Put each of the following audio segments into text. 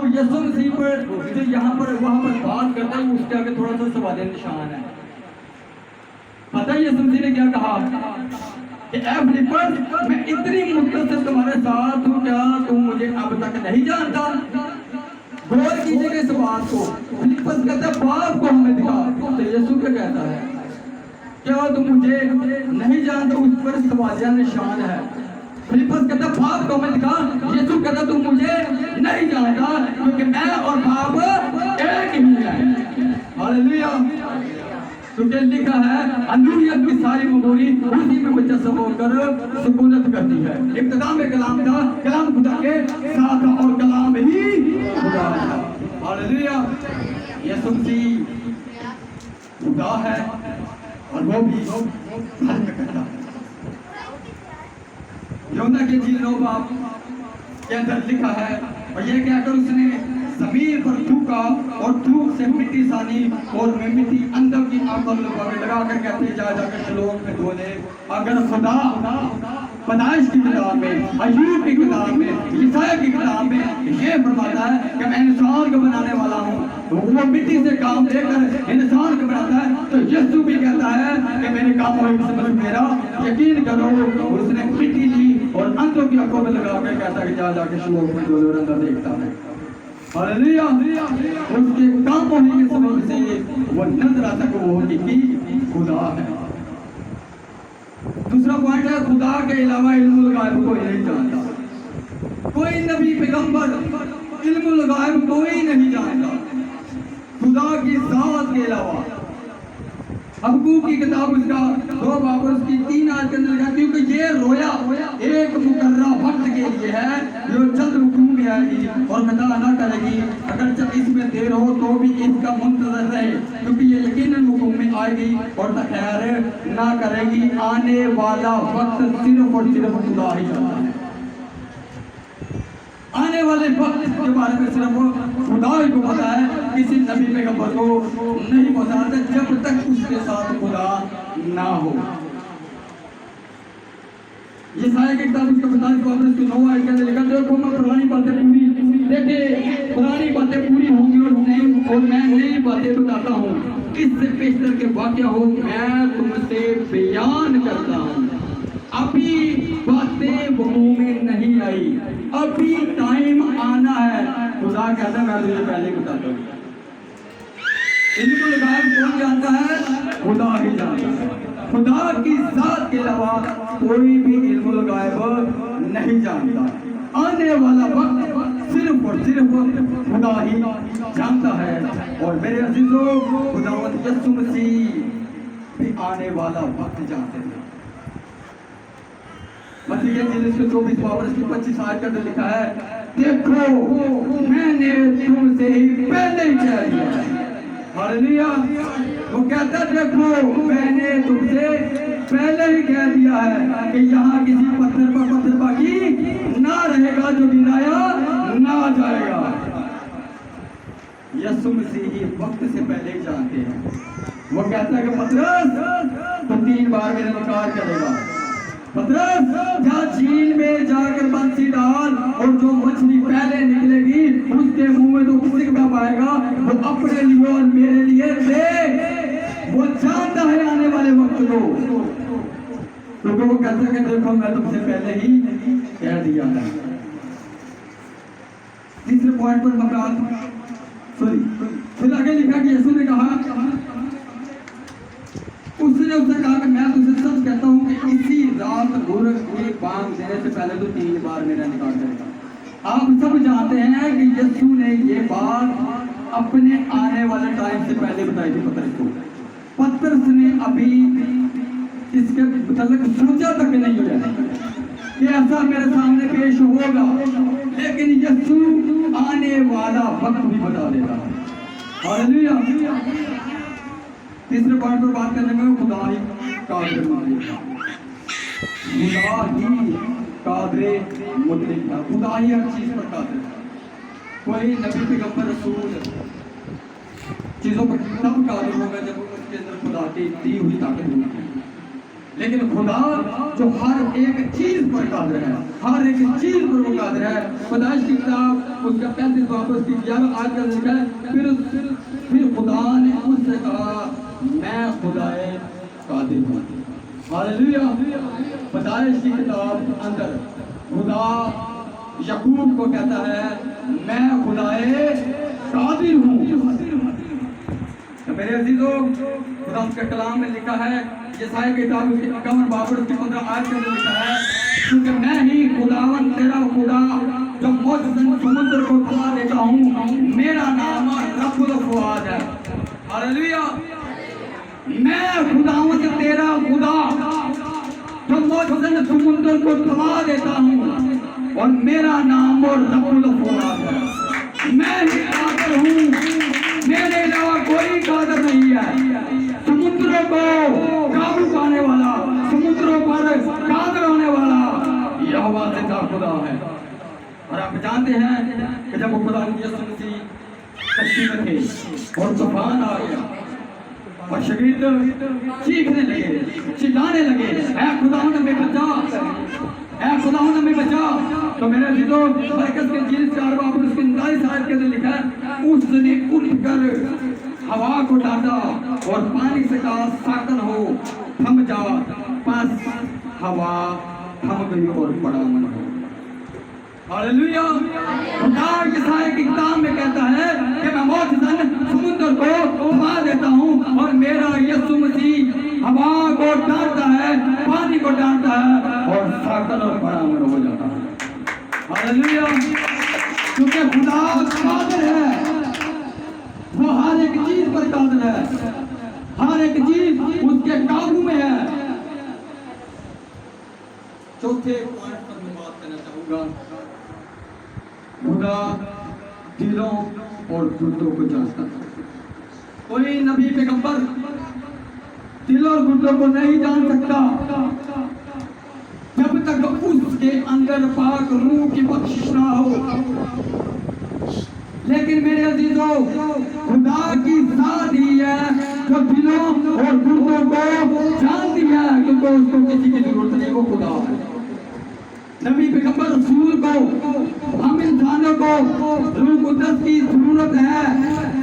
यीशु मसीह पर जो यहाँ पर वहाँ पर बात करता है उसके आगे थोड़ा सा सवाल निशान है। पता है यीशु मसीह ने क्या कहा कि ऐ फिलिप्पस, मैं इतनी मुद्दत से तुम्हारे साथ हूँ, क्या तुम मुझे अब तक नहीं जानता? गौर कीजिएगा इस बात को। फिलिप्पस कहता है बाप को हमें दिखा, तो यीशु क्या कहता है, क्या तुम मुझे नहीं जानते? उस पर सवालिया निशान है। फिलिप्पस कहता बाप को हमें दिखा, यीशु कहता तुम मुझे नहीं जानता क्योंकि मैं और बाप एक ही है। हालेलुया। क्योंकि लिखा है अंदरूनियत की सारी ममूरी उसी में बच्चा सब होकर सुकूनत करती है। इब्तिदा में कलाम था, कलाम खुदा के साथ था और कलाम ही खुदा था। हालेलुया। यीशु मसीह खुदा है और वो भी धर्म करता है। यूहन्ना के इंजील 9 बाब के अंदर लिखा है, और ये कहकर उसने जमीन पर थूका और थूक से मिट्टी सानी और मैं मिट्टी अंदर की आंखों में लगाकर कहते जा जाकर शलोम में बोले, अगर खुदा पैदाइश की किताब में, अय्यूब की किताब में, यशायाह की किताब में ये फरमाता है कि मैं इंसान को बनाने वाला हूँ, तो वो मिट्टी से काम लेकर इंसान को बनाता है, तो यीशु भी कहता है कि मेरे काम और मेरा यकीन करो। उसने मिट्टी ली और अंधों की आंखों में लगाकर कहता है कि जा जाकर शलोम में बोले और अंदर देखता है। हालेलुया। उसके काम होने के समय से वो नजर आता कि वो हकीकी खुदा है। दूसरा पॉइंट है, खुदा के अलावा इल्मुल गायब कोई नहीं जानता। कोई नबी पैगंबर इल्मुल गायब कोई नहीं जानता खुदा की जात के अलावा। हबक्कूक की किताब उसका 2 बाब उसकी 3 आयत के अंदर लिखा, क्योंकि ये रोया एक मुकर्रा वक्त के लिए है जो जल्द हुक्म में आएगी और खता ना करेगी। अगर जब इसमें देर हो तो भी इसका मुंतजर रहे, क्योंकि ये यकीनन हुक्म में आएगी और तखैर ना करेगी। आने वाला वक्त सिर्फ और सिर्फ खुदा ही जानता है। आने वाले वक्त के बारे में सिर्फ खुदा ही को पता है, किसी नबी पैगंबर को नहीं पता जब तक उसके साथ खुदा ना हो। यशायाह की किताब उसका 45 आयत के अंदर लिखा, देखो मैं पुरानी बातें पूरी देखे, पुरानी बातें पूरी होंगी और मैं नई बातें बताता हूँ। इससे बेहतर के वाक़या हो मैं तुमसे बयान करता हूँ। अभी बातें वक़ूअ में नहीं आई, अभी टाइम आना है। खुदा कहता है मैं तुझे पहले बताता हूँ। इल्मुल गायब कौन जानता है? खुदा ही जानता है। खुदा की जात के अलावा कोई भी इल्मुल गायब नहीं जानता। आने वाला वक्त सिर्फ और सिर्फ खुदा ही जानता है। और मेरे अजीजों, खुदावंद यीशु मसीह भी आने वाला वक्त जानते हैं। मसीह के इंजील के 24 बाब की 25 आयत के अंदर लिखा है, देखो मैंने तुमसे ही पहले ही कह दिया है। हालेलुया। वो कहता देखो मैंने तुमसे पहले ही कह दिया है कि यहाँ किसी पत्थर बाकी ना रहेगा जो गिराया ना जाएगा। यीशु मसीह ही वक्त से पहले ही जानते हैं। वो कहता है कि पतरस तो 3 बार मेरा इनकार करेगा। पतरस जा झील में जाकर बंसी डाल और जो मछली पहले निकलेगी उसके मुंह में तो कुछ ना पाएगा। वो अपने लिए और मेरे लिए दे, वो जानता है आने वाले वक्त को। तो वो कहता है कि देखो मैं तुमसे पहले ही कह दिया है। तीसरे पॉइंट पर मैं फिर आगे लिखा कि यीशु ने कहा, उसने उससे कहा कि मैं तुझे सच कहता हूँ कि इसी रात गुर की बांग देने से पहले तो 3 बार मेरा इनकार करेगा। आप सब जानते हैं कि यीशु ने ये बात अपने आने वाले टाइम से पहले बताई थी पतरस को। पतरस ने अभी इसके मतलब सोचा तक नहीं हुआ कि ऐसा मेरे सामने पेश होगा, लेकिन यीशु आने वाला वक्त भी बता देगा। हालेलुया। तीसरे पॉइंट पर बात करने में खुदा ही कादिर मुतलक था। खुदा ही कादिर मुतलक था। खुदा ही हर चीज पर कादिर था। कोई नबी पैगंबर रसूल चीजों पर तब कादिर होगा जब उसके अंदर खुदा की दी हुई ताकत होगी। लेकिन खुदा जो हर एक चीज पर कादिर है, हर एक चीज पर वो कादिर है। पैदाइश की किताब उसका 35 वापस की 11 आज का लिखा है, फिर खुदा ने उससे कहा मैं खुदाए कादिर हूँ। हालेलुया। पैदाइश की किताब अंदर खुदा याकूब को कहता है मैं खुदाए कादिर हूँ। तो मेरे अजीजों, खुदा उसके कलाम में लिखा है, यशायाह की किताब उसके 51 बाब उसके 15 आयत के अंदर लिखा है, क्योंकि मैं ही खुदावन तेरा खुदा जो मौजूद समुद्र को थमा देता हूँ, मेरा नाम रब्बुल फुआद है। हालेलुया। मैं खुदावन तेरा खुदा जो मौजूद समुद्र को थमा देता हूँ और मेरा नाम रब्बुल फुआद है। मैं ही कादिर हूँ, मेरे अलावा कोई कादिर नहीं है। समुद्रों को काबू पाने वाला, समुद्रों पर कादिर होने वाला यहोवा जिंदा खुदा है। और आप जानते हैं कि जब वो खुदा यीशु मसीह कश्ती में थे और तूफान आ गया और शगीर्द चीखने लगे, चिल्लाने लगे, ऐ खुदावंद हमें बचा, ऐ खुदावंद हमें बचा। तो मेरे अजीजों, मरकज के इंजील 4 बाब उसके 39 आयत के अंदर लिखा है, उसने उठकर हवा को डांटा और पानी से कहा साकन हो, थम जा। बस हवा थम गई और बड़ा मन हो। हालेलुया। खुदा यशायाह की किताब में कहता है कि मैं मौजूदन समुद्र को थमा देता हूँ और मेरा यीशु मसीह हवा को डांटता है, पानी को डांटता है और साकन और बड़ा मन हो जाता है। हालेलुया। क्योंकि खुदा कादिर है, वो हर एक चीज पर कादिर है, हर एक चीज उसके काबू में है। चौथे पॉइंट पर मैं बात करना चाहूंगा, खुदा दिलों और गुर्दों को जानता है। कोई नबी पैगंबर दिलों और गुर्दों को नहीं जान सकता जब तक उसके अंदर पाक रूह की बख्शिश ना हो। लेकिन मेरे अजीजों, खुदा की जात ही है जो दिलों और गुर्दों को जानती है, क्योंकि उसको किसी की जरूरत नहीं, वो खुदा है। नबी पैगंबर रसूल को, हम इंसानों को रूह कुद्दस की जरूरत है,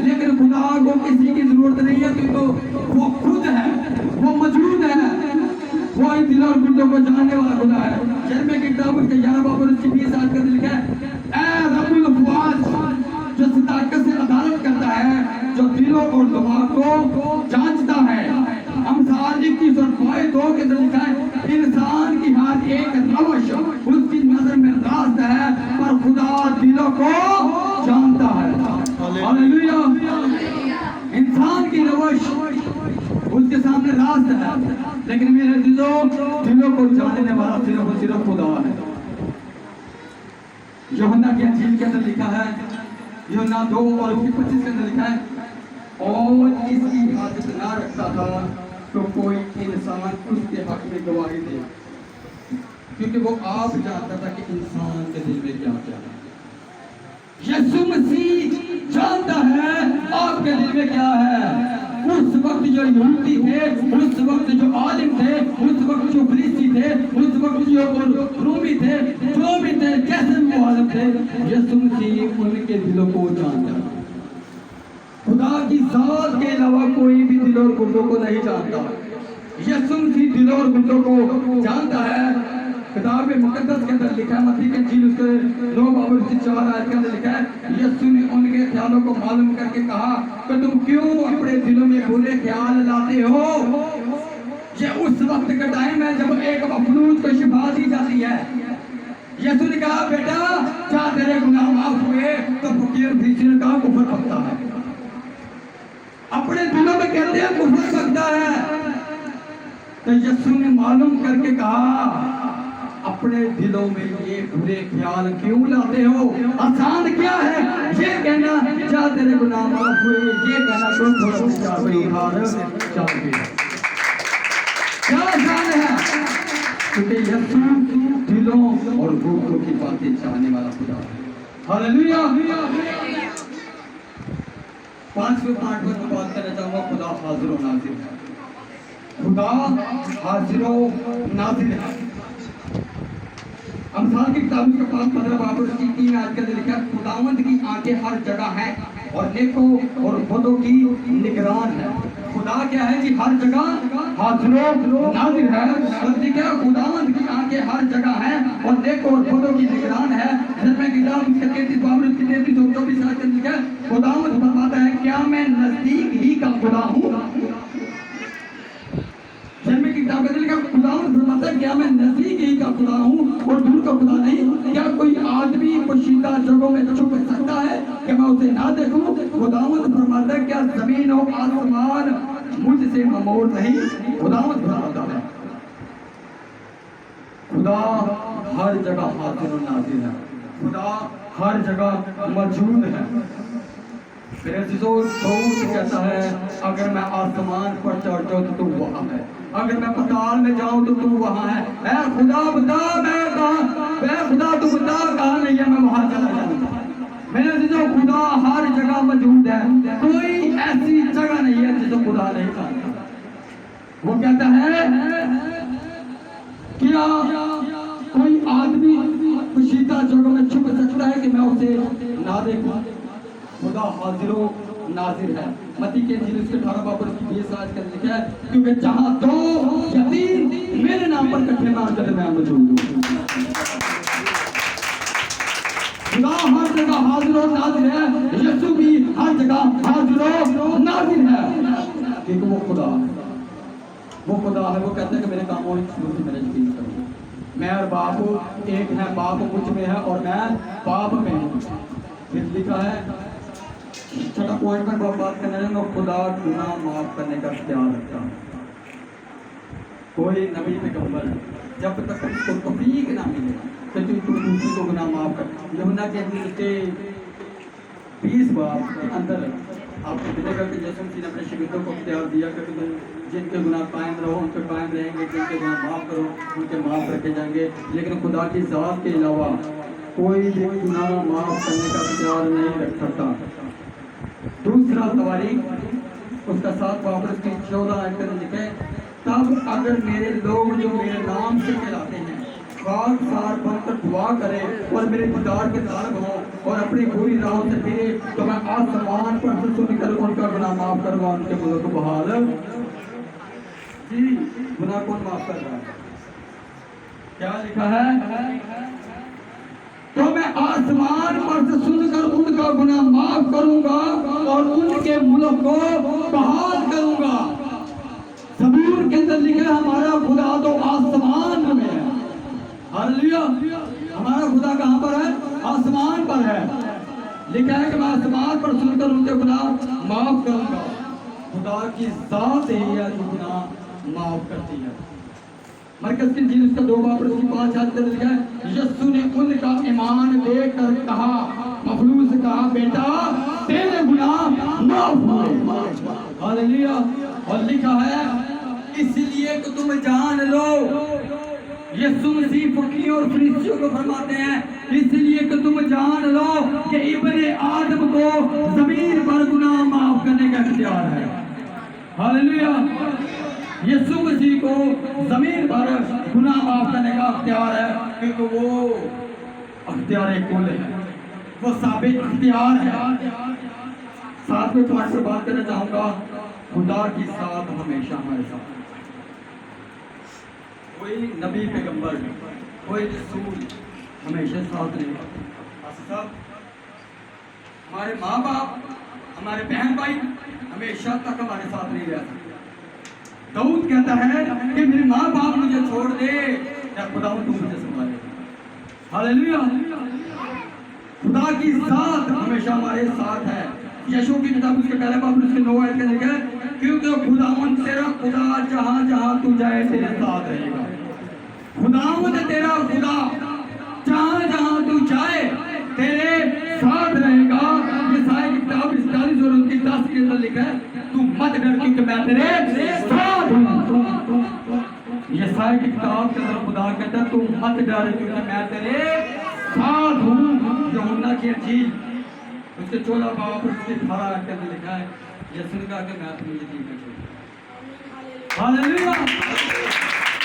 लेकिन खुदा को किसी की जरूरत नहीं है, क्योंकि वो खुद है, वो मौजूद है, वो इन दिलों और गुर्दों को जानने वाला खुदा है। यिर्मयाह की किताब उसके 11 बाब उसकी 20 आयत का लिखा है, ऐ रब्बुल फुआद जो सदाकत से अदालत करता है, जो दिलों और दिमाग को जांचता है। अम्साल 21 और 2 के अंदर लिखा है, इंसान की हर एक रवश उसकी नजर में रास्त है, पर खुदा दिलों को जानता है। हालेलुया। इंसान की रवश उसके सामने रास्त है, लेकिन मेरे दिलों को जानने वाला सिर्फ खुदा है। यूहन्ना की इंजील के अंदर लिखा है, यूहन्ना 2 और उसकी 25 के अंदर लिखा है, और इसकी हाजत ना रखता था तो कोई इंसान उसके हक में गवाही दे, क्योंकि वो आप जानता था कि इंसान के दिल में क्या क्या है। यीशु मसीह जानता है आपके दिल में क्या है। उस वक्त जो यहूदी थे, उस वक्त जो आलिम थे, उस वक्त जो फरीसी थे, उस वक्त जो रोमी थे, जो भी थे, कैसे भी वो आलिम थे, यीशु मसीह उनके दिलों को जानता है। खुदा की जात के अलावा कोई भी दिलों और गुर्दों को नहीं जानता। यीशु मसीह दिलों और गुर्दों को जानता है। किताब मुकद्दस के अंदर लिखा है, मत्ती की इंजील उसके 9 बाब उसकी 4 आयत के अंदर लिखा है, यीशु ने उनके ख्यालों को मालूम करके कहा कि तुम क्यों अपने दिलों में बुरे ख्याल लाते हो। ये उस वक्त का टाइम है जब एक मफलूज को शिफा दी जाती है। यीशु ने कहा, बेटा क्या तेरे गुनाह माफ हुए? तो फकीर फरीसी ने कहा, कुफर पकता है। अपने दिलों में कहते हैं कुफर पकता है। तो यीशु ने मालूम करके कहा, अपने दिलों में ये बुरे ख्याल क्यों लाते हो? आसान क्या है ये कहना, क्या तेरे गुनाह माफ हुए? ये कहना तुम क्या आसान है? क्योंकि यीशु दिलों और गुर्दों की बातें जानने वाला खुदा है। हालेलुया। 5वें पार्ट में बात करना चाहूंगा, खुदा हाजिर और नाजिर है। खुदा हाजिर और नाजिर है। अमसाल की किताब के 5-15 बाब और उसकी 3 आयत के अंदर लिखा है खुदावंद की आंखें हर जगह हैं और नेकों और बदों की निगरान है। खुदा क्या है कि हर जगह हाजिर नाजिर है। और लिखा है खुदावंद की आंखें हर जगह हैं और नेकों और बदों की निगरान है। जब किताब उसके 33 बाब और उसकी 33 और 24 आयत के अंदर लिखा है खुदावंद फरमाता है क्या मैं नजदीक ही का खुदा हूँ। किताब के लिखा खुदावंद फरमाता है क्या मैं नजदीक ही का खुदा हूँ और दूर का खुदा नहीं। क्या कोई आदमी पोशीदा जगहों में छुप सकता है कि मैं उसे ना देखूं। खुदावंद फरमाता है क्या जमीन और आसमान मुझसे ममोर नहीं। खुदावंद फरमाता है खुदा हर जगह हाजिर और नाज़िर है। खुदा हर जगह मौजूद है। मेरे अज़ीज़ों दाऊद कहता है अगर मैं आसमान पर चढ़ जाऊं तो तू वहां है, अगर मैं पाताल में जाऊं तो तू वहां है। ऐ खुदा बता मैं कहां, ऐ खुदा तू बता कहां नहीं है, मैं वहां चला जाऊंगा। मेरे अज़ीज़ों खुदा हर जगह मौजूद है। कोई ऐसी जगह नहीं है जिसे खुदा नहीं जानता। वो कहता है क्या कोई आदमी पोशीदा जगहों में छुप सकता है कि मैं उसे ना देखूं। खुदा हाजिरो नाजिर है। मत्ती के इंजील उसके 18 बाब और उसकी 20 आयत के अंदर लिखा है क्योंकि जहां 2 या 3 मेरे नाम पर इकट्ठे ना हों मैं मौजूद हूं। खुदा हर जगह हाजिर और नाजिर है। यीशु भी हर जगह हाजिर और नाजिर है क्योंकि वो खुदा है। वो कहता है कि मेरे कामों से मेरा यकीन करो। मैं और बाप एक है, बाप मुझ में है और मैं बाप में हूँ। फिर लिखा है छठा पॉइंट में बात करने लगे खुदा गुनाह माफ करने का ख्याल रखता है। कोई नबी पैगंबर जब तक उसको तौफीक ना मिले तो तू दूसरे को गुनाह माफ कर। यूहन्ना के 20 बाब के अंदर आपको मिलेगा कि यीशु मसीह ने अपने शिगिर्दों को इख्तियार दिया कि तुम जिनके गुनाह कायम रहो उन पर कायम रहेंगे, जिनके गुनाह माफ करो उनके माफ रखे जाएंगे। लेकिन खुदा की ज़ात के अलावा कोई भी गुनाह माफ करने का इख्तियार नहीं रख सकता। दूसरा तवारीख उसका 7 बाब उसकी 14 आयत में लिखे तब अगर मेरे लोग जो मेरे नाम से कहलाते हैं खाक सार बनकर दुआ करे और मेरे दीदार के तालब हों और अपनी बुरी राहों से फिरे तो मैं आसमान पर से सुनकर उनका गुनाह माफ करूंगा, उनके गुनाह को बहाल। जी गुनाह कौन माफ कर रहा है? क्या लिखा है? तो मैं आसमान पर से सुनकर उनका गुनाह माफ करूंगा और उनके मुल्क को बहाल करूंगा। ज़बूर के अंदर लिखा है हमारा खुदा तो आसमान में है। हालेलुया। हमारा खुदा कहां पर है? आसमान पर है। लिखा है कि मैं आसमान पर सुनकर उनके गुनाह माफ करूंगा। खुदा की ज़ात ही है जो गुनाह माफ करती है। मरकज़ की इंजील उसका 2 बाब उसकी 5 आयत में लिखा है यीशु ने उनका ईमान देखकर कहा मखलूक से कहा बेटा तेरे गुनाह माफ हुए। हालेलुया। और लिखा है इसलिए कि तुम जान लो, यीशु मसीह फकीरों और फरीसियों को फरमाते हैं इसलिए कि तुम जान लो कि इब्ने आदम को ज़मीन पर गुनाह माफ करने का इख्तियार है। हालेलुया। यीशु मसीह को ज़मीन पर गुनाह माफ करने का इख्तियार है क्योंकि वो इख्तियार कुल है, वो साबित इख्तियार है। साथ में पॉइंट पर बात करना चाहूंगा खुदा की साथ हमेशा हमारे साथ। कोई नबी पैगंबर कोई रसूल हमेशा साथ नहीं होता। हमारे माँ बाप हमारे बहन भाई हमेशा तक हमारे साथ नहीं रह सकते। दाऊद कहता है कि मेरे माँ बाप मुझे छोड़ दे या खुदा तू मुझे संभाले। हालेलुया। खुदा की साथ हमेशा हमारे साथ है। यशो की किताब उसके पहले बाब उसके 9 आयत के लिखा है क्योंकि खुदावंद तेरा खुदा जहां जहां तू जाए तेरे साथ रहेगा। खुदावंद तेरा खुदा जहां जहां तू जाए तेरे साथ रहेगा। यशायाह की किताब 41 और उसकी 10 के अंदर लिखा है तू मत डर क्योंकि मैं तेरे साथ हूं। यशायाह की किताब के अंदर खुदा कहता है तू मत डर क्योंकि मैं तेरे साथ हूं। यूहन्ना की इंजील उसके 14 बाब उसके 18 के अंदर लिखा है यीशु ने कहा कि मैं अपनी यतीम को छोड़। हालेलुया।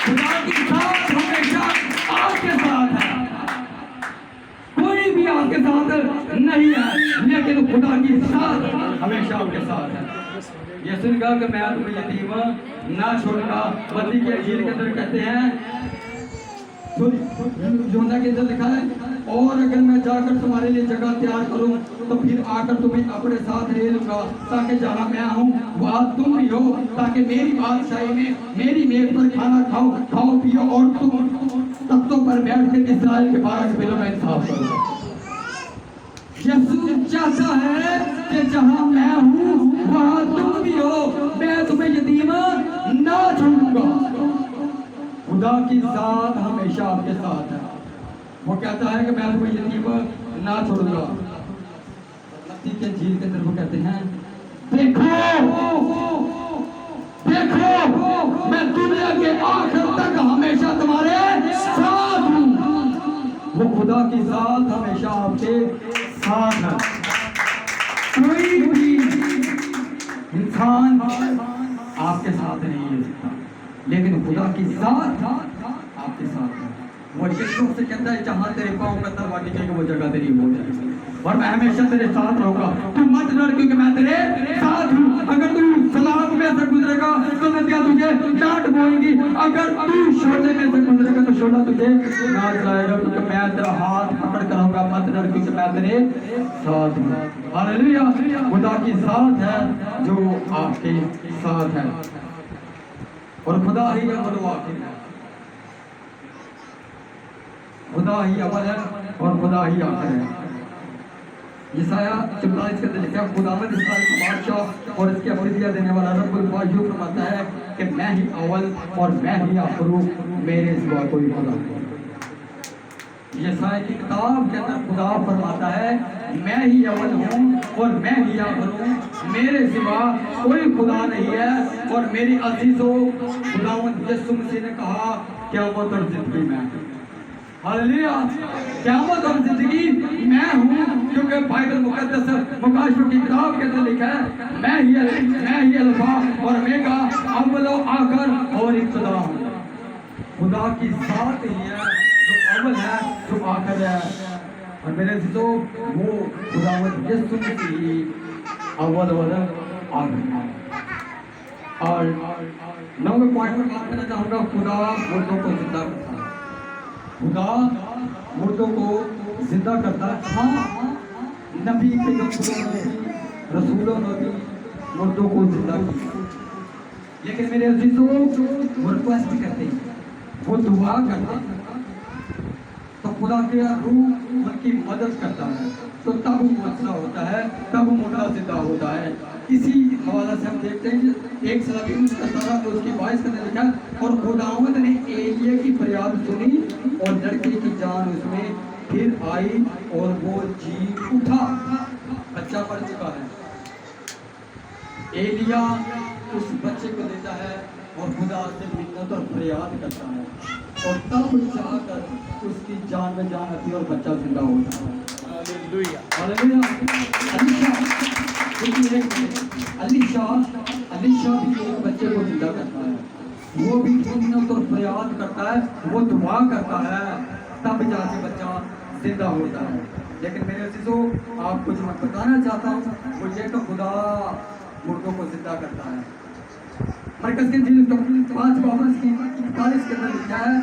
खुदा की साथ हमेशा आपके साथ है। आपके साथ नहीं है, लेकिन खुदा की साथ हमेशा आपके साथ है। ये सुनगा कि मैं तुम्हें यतीम ना छोड़ूंगा। मत्ती की इंजील के अंदर कहते हैं, यूहन्ना के अंदर लिखा है, और अगर मैं जाकर तुम्हारे लिए जगह तैयार करूं तो फिर आकर तुम्हें अपने साथ ले लूंगा, ताकि जहां मैं हूं वहां तुम भी हो, ताकि मेरी बादशाही में मेरी मेज पर खाना खाओ पियो और तुम तख्तों पर बैठ कर इस्राएल के 12 कबीलों में इंसाफ करो। यीशु चाहता है कि जहां मैं हूं वहां तुम भी हो, मैं तुम्हें यतीम ना छोड़ूंगा। खुदा की साथ हमेशा आपके साथ है। वो कहता है कि मैं तुम्हें यतीम ना छोड़ूंगा। मत्ती के इंजील के अंदर वो कहते हैं, देखो मैं दुनिया के आखिर तक हमेशा तुम्हारे साथ हूं। वो खुदा की साथ हमेशा आपके साथ है। कोई भी इंसान आपके साथ नहीं है सकता, लेकिन खुदा की साथ आपके साथ है। वो यीशु से कहता है, जहां तेरे पांव का तलवा टिकेगा वो जगह तेरी हो जाएगी, और मैं हमेशा तेरे साथ रहूंगा। तू मत डर, क्योंकि मैं तेरे साथ हूं। अगर तू सलाब में से गुजरेगा तो नदियां तुझे डांट बोएंगी, अगर तू शोले में से गुजरेगा तो शोला तुझे ना जाएगा, क्योंकि मैं तेरा हाथ पकड़ कर रहूंगा। मत डर, क्योंकि मैं तेरे साथ हूं। हालेलुया। खुदा की साथ है जो आपके साथ है, और खुदा ही अव्वल व आखिर है। खुदा ही अव्वल है और खुदा ही आखिर है। यशायाह 44 के अंदर लिखा है, खुदावंद इस्राएल का बादशाह और इसके अबदियत देने वाला रब्बुल यूं फरमाता है कि मैं ही अव्वल और मैं ही आखिर हूं, मेरे सिवा कोई खुदा नहीं। यशायाह की किताब के अंदर खुदा फरमाता है, मैं ही अव्वल हूं और मैं ही आखिर हूं, मेरे सिवा कोई खुदा नहीं है। और मेरी अजीजों, खुदावंद यीशु मसीह ने कहा, क़यामत और जिंदगी मैं। हालेलुया। क़यामत और जिंदगी मैं हूं, क्योंकि बाइबल मुकद्दस मुकाशफों की किताब के अंदर लिखा है, मैं ही अल्फा और ओमेगा, अव्वल और आखिर और इब्तिदा हूं। खुदा की साथ ही है जो अव्वल है, जो आखिर है। और मेरे अजीजों, वो खुदावंद यीशु मसीह अव्वल और आखिर है। और 9वें पॉइंट पर बात करना चाहूंगा, खुदा मुर्दों को जिंदा करता है। खुदा मुर्दों को जिंदा करता है। हाँ, नबी पैगंबरों ने, रसूलों ने भी मुर्दों को जिंदा किया, लेकिन मेरे अजीजों वो रिक्वेस्ट करते हैं, वो दुआ करते हैं, तो खुदा के रूह उनकी मदद करता है, तो तब वो मुर्दा होता है, तब वो मुर्दा जिंदा होता है। इसी हवाला से हम देखते हैं, एक सलामी तो उसकी 22 का लिखा, और खुदावंद ने एलिया की फरियाद सुनी और लड़के की जान उसमें फिर आई और वो जी उठा। बच्चा मर चुका है, एलिया उस बच्चे को देता है और खुदा से मिन्नत और फरियाद करता है, और तब जाकर उसकी जान में जान आती है और बच्चा जिंदा होता है। हालेलुया। अलीशा भी एक बच्चे को जिंदा करता है, वो भी मिन्नत और फरियाद करता है, वो दुआ करता है, तब जाके बच्चा जिंदा होता है। लेकिन मेरे अजीजों, आपको जो मैं बताना चाहता हूँ वो ये कि खुदा मुर्दों को जिंदा करता है। मरकज के इंजील 5:41 के अंदर लिखा है,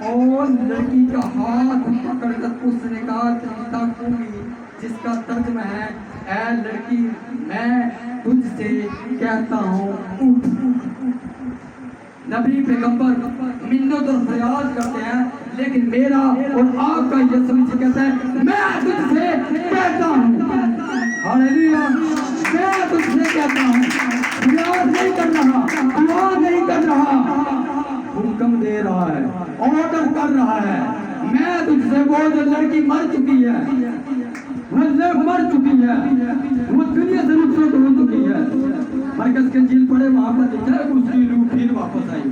और लड़की का हाथ पकड़कर उसने कहा, जिसका तर्जुमा है, ऐ लड़की मैं तुझसे कहता हूँ उठ। नबी पैगंबर मिन्नत और फरियाद करते हैं, लेकिन मेरा और आपका यीशु मसीह कहता है, मैं तुझसे कहता हूँ। हालेलुया। मैं तुझसे कहता हूँ, फरियाद नहीं कर रहा, दुआ नहीं कर रहा, हुक्म दे रहा है, ऑर्डर कर रहा है, मैं तुझसे। वो जो लड़की मर चुकी है, वो मर चुकी है, वो दुनिया से रुखसत हो चुकी है। मरकज के इंजील पढ़े, वहां पर लिखा है उसकी रूह फिर वापस आई।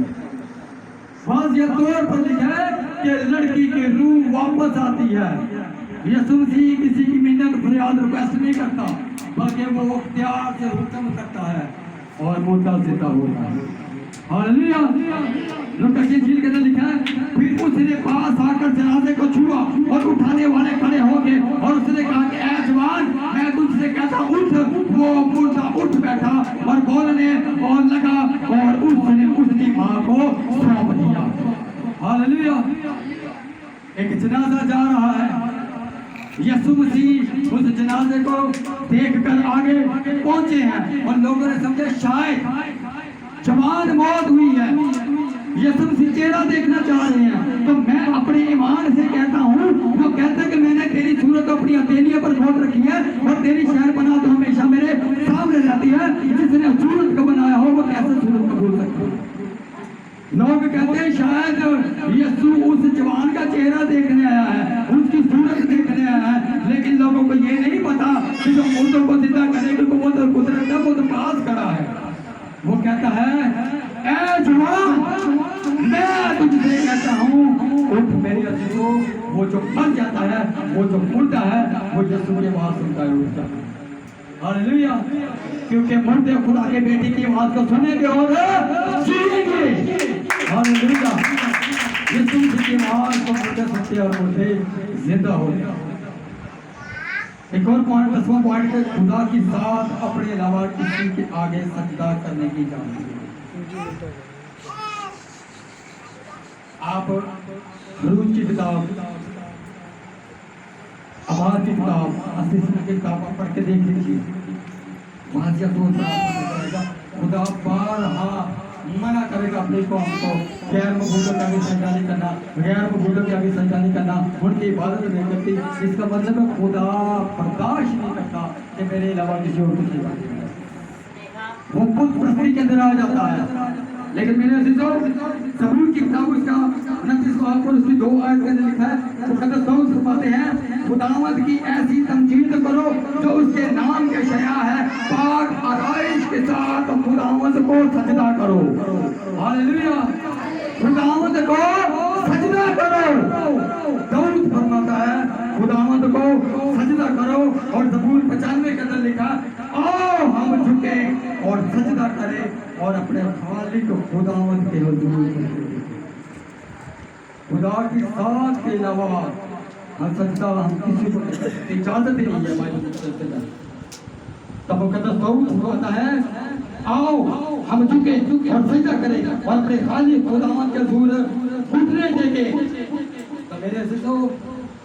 वाज़िह तौर पर लिखा है कि लड़की की रूह वापस आती है। यीशु मसीह किसी की मिन्नत फरियाद रिक्वेस्ट नहीं करता, बल्कि वो इख्तियार से हुक्म करता है और मुर्दा जिंदा होता है। हालेलुया। लुका की झील के अंदर लिखा है, फिर उसने पास आकर जनाजे को छुआ और उठाने वाले खड़े हो गए और उसने कहा कि ऐ जवान, मैं तुझसे कहता उठ। वो मुर्दा उठ बैठा और बोलने और लगा और उसने उसकी माँ को सौंप दिया। हालेलुया। एक जनाजा जा रहा है, यीशु मसीह उस जनाजे को देखकर आगे पहुंचे हैं और लोगों ने समझा शायद जवान मौत हुई है, यीशु मसीह चेहरा देखना चाह रहे हैं। तो मैं अपने ईमान से कहता हूँ, वो कहता है कि मैंने तेरी सूरत अपनी हथेलियों पर खोल रखी है और तेरी शहर बना तो हमेशा मेरे सामने रहती है। जिसने सूरत को बनाया हो वो कैसे सूरत को भूल सकता है। लोग कहते हैं शायद यीशु उस जवान का चेहरा देखने आया है, उसकी सूरत देखने आया है, लेकिन लोगों को ये नहीं पता कि जो मुर्दों को जिंदा करेगा वो तो कुदरत है, वो तो पास खड़ा है। वो कहता है ऐ जवान, मैं तुझसे कहता हूँ उठ मेरी अजीजों। वो जो मर जाता है, वो जो मुर्दा है, वो यीशु की आवाज सुनता है उठ जाता है। हालेलुया। क्योंकि मुर्दे खुदा के बेटे की आवाज को सुनेंगे और जिएंगे। हालेलुया। यीशु की आवाज को मुर्दे सुनते और मुर्दे जिंदा होते। एक और पॉइंट, 10वां पॉइंट, खुदा की साथ अपने अलावा किसी के आगे सजदा करने की इजाजत नहीं। आप खरूज की किताब, आवाज की किताब, असीस की किताब आप पढ़ के देख लीजिए। वहां से खुदा बारहा मना करेगा अपने कौम को गैर मकबूलों के आगे सजदा नहीं करना, गैर मकबूलों के आगे सजदा नहीं करना, उनकी इबादत नहीं करती। इसका मतलब है खुदा बर्दाश्त नहीं करता कि मेरे अलावा किसी और को सेवा करे। वो बुत परस्ती के अंदर आ जाता है। लेकिन मेरे अजीजों, ज़बूर की किताब उसका 29वां और उसकी 2 आयत के अंदर लिखा है, मुक़द्दस दाऊद फरमाते हैं खुदावंद की ऐसी तमजीद करो जो उसके नाम के शया है, पाक आराइश के साथ खुदावंद को सजदा करो। हालेलुया। खुदावंद को सजदा करो। दाऊद फरमाता है खुदावंद को सजदा करो। और ज़बूर 95 के अंदर लिखा, आओ हम झुके और सजदा करें और अपने खालिक खुदावंद के हुजूर में। खुदा की साथ के अलावा हम सजदा हम किसी को इजाजत ही नहीं है हमारी। तब मुक़द्दस दाऊद कहता है आओ हम झुके और सजदा करें और अपने खालिक खुदावंद के हुजूर घुटने टेके। तो मेरे अज़ीज़ों,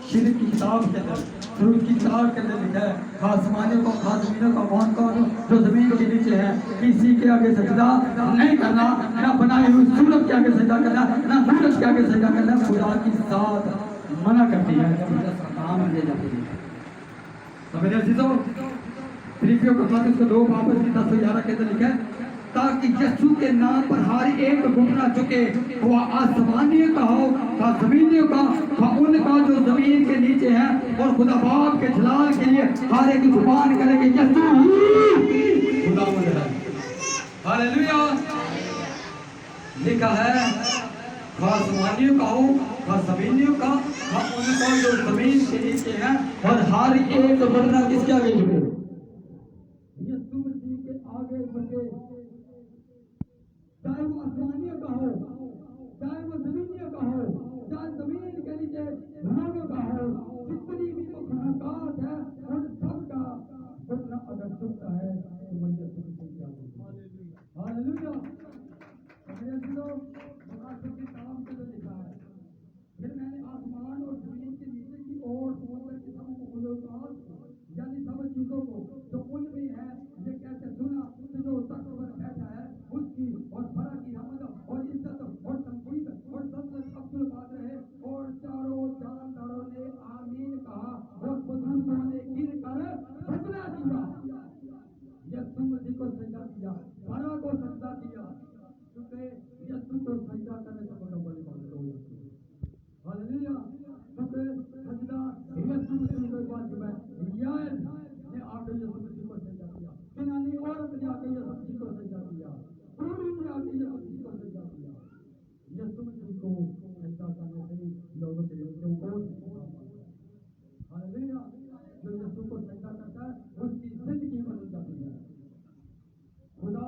शिर्क की किताब के अंदर, सूरज की किताब के अंदर लिखा है, आसमानियों को, जमीनों का कौन कौन जो जमीन के नीचे है, किसी के आगे सजदा नहीं करना, ना बनाई हुई सूरत के आगे सजदा करना, ना सूरज के आगे सजदा करना। खुदा की साथ मना करती है काम ले जाती है। तो मेरे अजीजों, फिलिपियों को 2 वापस की 10-11 के अंदर लिखा है, ताकि यीशु के नाम पर हर एक घुटना झुके, वह आसमानियों का हो, जमीनियों का, उनका जो जमीन के नीचे है, और खुदा बाप के जलाल के लिए हर एक जुबान करे कि यीशु ही खुदावंद है। हालेलुया। लिखा है आसमानियों का हो, जमीनियों का, उनका जो जमीन के नीचे है, और हर एक घुटना किसके आगे झुके? यीशु मसीह के आगे झुके। चाहे वो आसमानियों का हो, चाहे वो जमीनियों का हो, चाहे जमीन के नीचे लोगों का हो, जितनी भी मखलूकात है उन सब का घुटना अगर झुकता है तो वो यीशु मसीह के आगे झुकेगा। हालेलुया। मेरे दिलों, मुकाशफ की किताब के अंदर लिखा है, फिर मैंने आसमान और जमीन के नीचे की ओर समुद्र की सब मखलूकात यानी सब चीजों को जो उनमें है ये कैसे सुना, जो तख्त पर बैठा है उसकी और फरा की हमद और इज्जत और तमजीद और सल्तनत अब्दुल कादिर है। और चारों जानदारों ने आमीन कहा और बुजुर्गों ने गिर कर सजदा किया। यीशु मसीह को सजदा किया, फरा को सजदा किया, क्योंकि यीशु को सजदा करने से बड़ा बड़ी बात हो जाती है। हालेलुया। क्योंकि सजदा यीशु मसीह को वाजिब है। याद ने आके यीशु मसीह को सजदा किया, किनानी औरत ने आके यीशु मसीह को सजदा किया, पूरी ने आके यीशु मसीह को सजदा किया। यीशु मसीह को सजदा करने से लोगों के लिए और हालेलुया। जो यीशु को सजदा करता है उसकी जिंदगी बदल जाती है। खुदा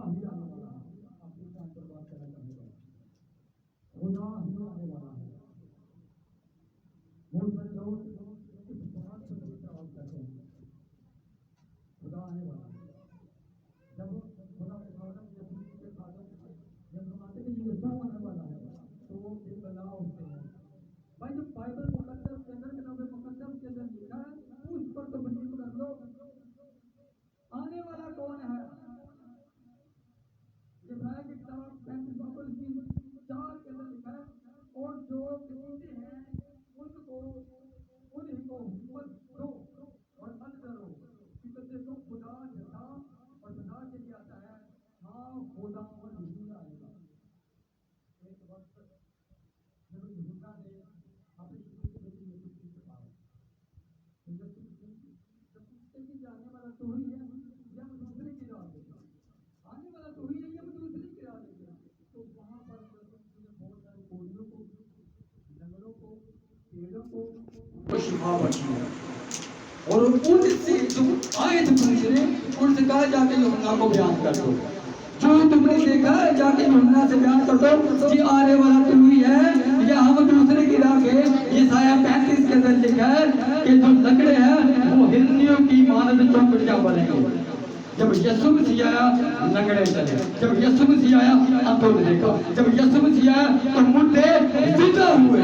तू ही है या मैं दूसरे की राह देगा, आने वाला तू ही है या मैं दूसरे की राह देगा। तो वहां पर बहुत सारे कोड़ियों को, जंगलों को, पेड़ों को शिफा बची है। और उनसे जो आए थे दूसरे, उनसे कहा जाके यूहन्ना को बयान कर दो, जो तुमने देखा है जाके यूहन्ना से बयान कर दो कि आने वाला तू ही है या हम दूसरे की राह के। यशायाह 35 के अंदर लिखा है कि जो लकड़े हैं वो हिरनियों की मानद चौखटियां बनेंगे। जब यीशु मसीह आया लंगड़े चले, जब यीशु मसीह आया अंधों ने देखा, जब यीशु मसीह आया तो मुर्दे जिंदा हुए।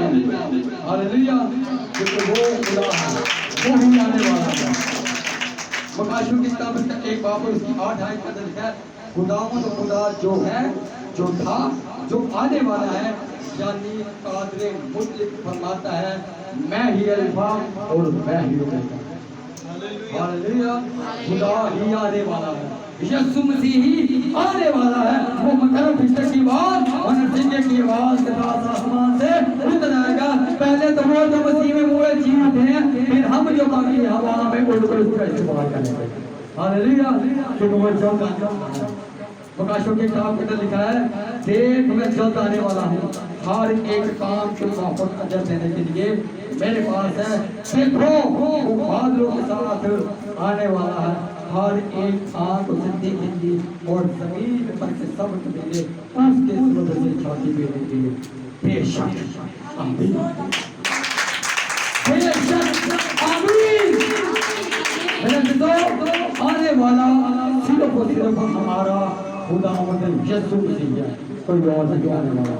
हालेलुया, क्योंकि वो खुदा है, वो ही आने वाला है। मकाशों की किताब का 1 बाब और उसकी 8 आयत का लिखा है, खुदावंद खुदा जो है, जो था, जो आने वाला है, यानी कादरे मुतलक फरमाता है, मैं ही अल्फा और मैं ही ओमेगा। हालेलुया, खुदा ही आने वाला है, यीशु मसीह ही आने वाला है। वो मकर फिस्टर की आवाज और नरसिंगे की आवाज के साथ आसमान से उतर आएगा। पहले तो वो जो मसीह में मुए जीवित हैं, फिर हम जो बाकी हवा में उड़कर उसका इस्तेमाल करेंगे। हालेलुया, क्योंकि वो जल्द प्रकाशों के किताब के अंदर लिखा है, देख मैं जल्द आने वाला हूँ, हर एक काम के माफक अजर देने के लिए मेरे पास है। देखो वो बादलों के साथ आने वाला है, हर एक आंख उसे देखेंगी और जमीन पर से सब कबीले उसके सूरज से छाती पीनेंगे। बेशक आमीन, बेशक आमीन। मेरे दोस्तों, आने वाला सिर्फ और सिर्फ हमारा खुदावंद यीशु मसीह है, कोई और नहीं आने वाला।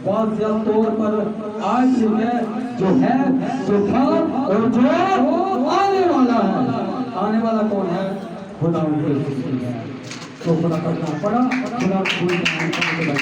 वाज़ेह तौर पर आज जो है, जो था और जो आने वाला है। आने वाला कौन है? खुदावंद यीशु मसीह है। तो खुदा करना पड़ा, खुदा कोई नहीं।